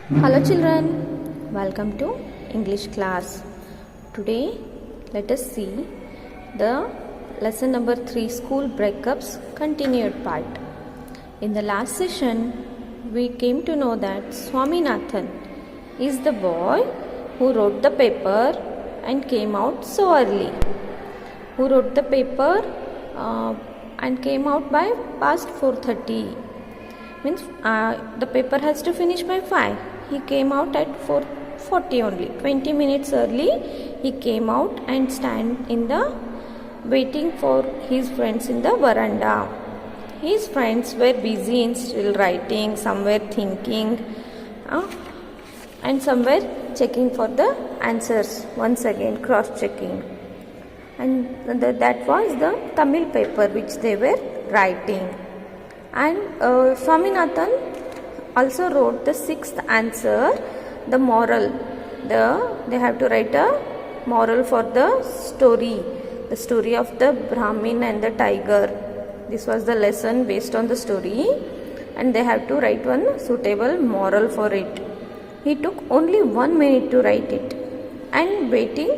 Hello children, welcome to English class. Today let us see the lesson number 3 school breakups continued part. In the last session we came to know that Swaminathan is the boy who wrote the paper and came out so early. Who wrote the paper and came out by past 4:30. Means the paper has to finish by 5. He came out at 4:40 only. 20 minutes early he came out and stand in the waiting for his friends in the veranda. His friends were busy in still writing, some were thinking and some were checking for the answers once again, cross checking. And that was the Tamil paper which they were writing. And Swaminathan also wrote the 6th answer, the moral. They have to write a moral for the story of the Brahmin and the tiger. This was the lesson based on the story, and they have to write one suitable moral for it. He took only 1 minute to write it, and waiting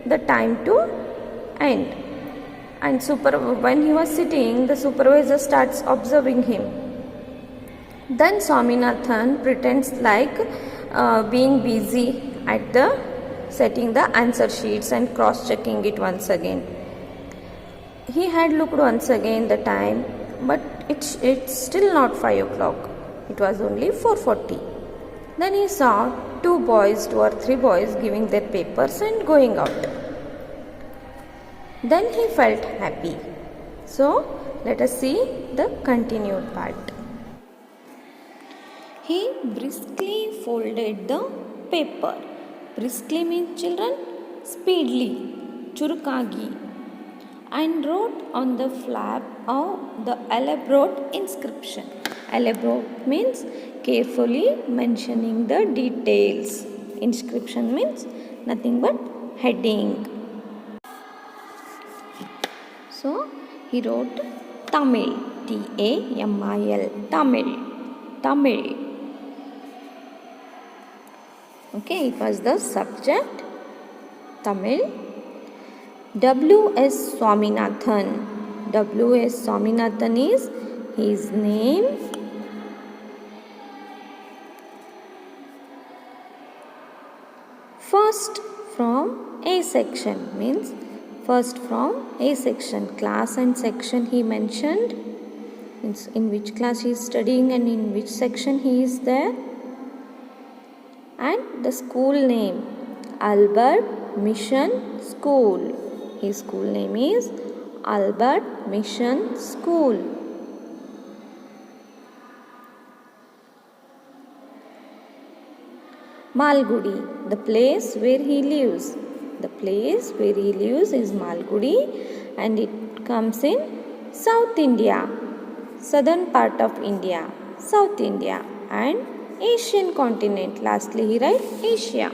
the time to end. And when he was sitting, the supervisor starts observing him. Then Swaminathan pretends like being busy at the setting the answer sheets and cross-checking it once again. He had looked once again the time, but it's still not 5 o'clock. It was only 4:40. Then he saw 2 or 3 boys giving their papers and going out. Then he felt happy. So, let us see the continued part. He briskly folded the paper. Briskly means children, speedily, churukagi, and wrote on the flap of the elaborate inscription. Elaborate means carefully mentioning the details. Inscription means nothing but heading. So, he wrote Tamil, Tamil, Tamil. Okay, it was the subject, Tamil. W.S. Swaminathan. W.S. Swaminathan is his name. First from A section means first from A section, class and section he mentioned, means in which class he is studying and in which section he is there, and the school name, Albert Mission School. His school name is Albert Mission School. Malgudi, the place where he lives. The place where he lives is Malgudi, and it comes in South India, southern part of India, South India, and Asian continent. Lastly, he writes Asia.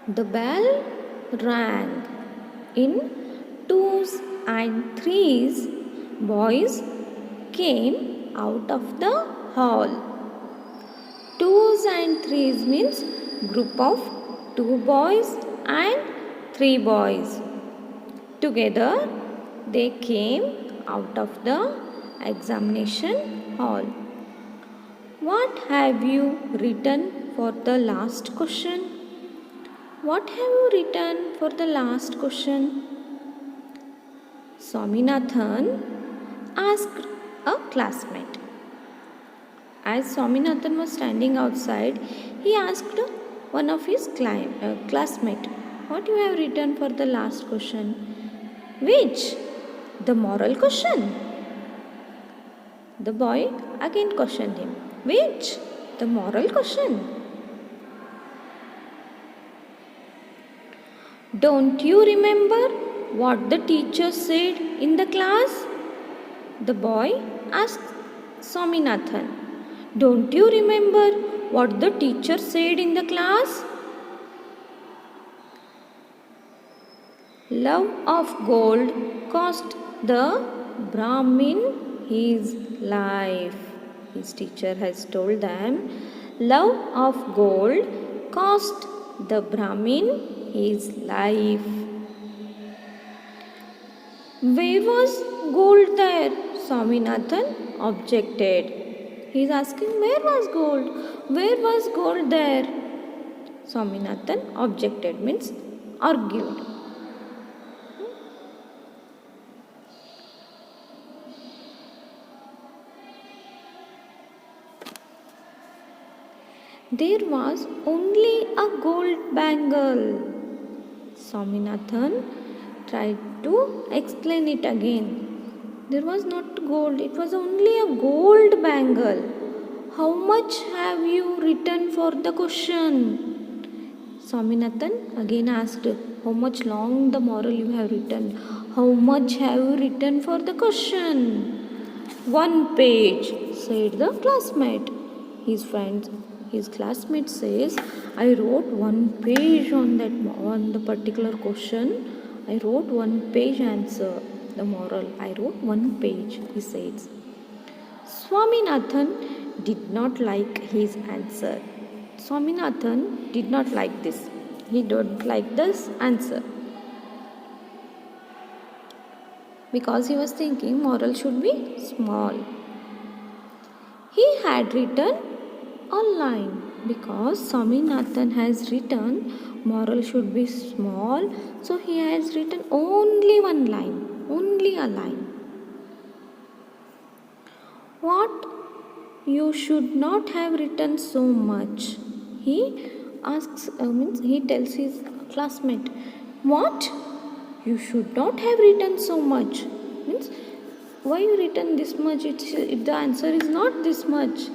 The bell rang. In 2s and 3s, boys came out of the hall. 2s and 3s means group of 2 boys and 3 boys. Together they came out of the examination hall. What have you written for the last question? What have you written for the last question? Swaminathan asked a classmate. As Swaminathan was standing outside, he asked one of his classmates, what you have written for the last question? Which? The moral question. The boy again questioned him. Which? The moral question. Don't you remember what the teacher said in the class? The boy asked Swaminathan. Don't you remember what the teacher said in the class? Love of gold cost the Brahmin his life. His teacher has told them, love of gold cost the Brahmin his life. Where was gold there? Swaminathan objected. He is asking, where was gold? Where was gold there? Swaminathan objected, means argued. There was only a gold bangle. Swaminathan tried to explain it again. There was not gold, it was only a gold bangle. How much have you written for the question? Swaminathan again asked, how much long the moral you have written? How much have you written for the question? 1 page, said the classmate. His classmate says, I wrote 1 page on the particular question. I wrote 1 page answer. The moral, I wrote 1 page, he says. Swaminathan did not like his answer. Swaminathan did not like this. He don't like this answer. Because he was thinking moral should be small. He had written a line. Because Swaminathan has written moral should be small, so he has written only 1 line. Only a line. What? You should not have written so much. He tells his classmate, what? You should not have written so much. Means, why you written this much? The answer is not this much.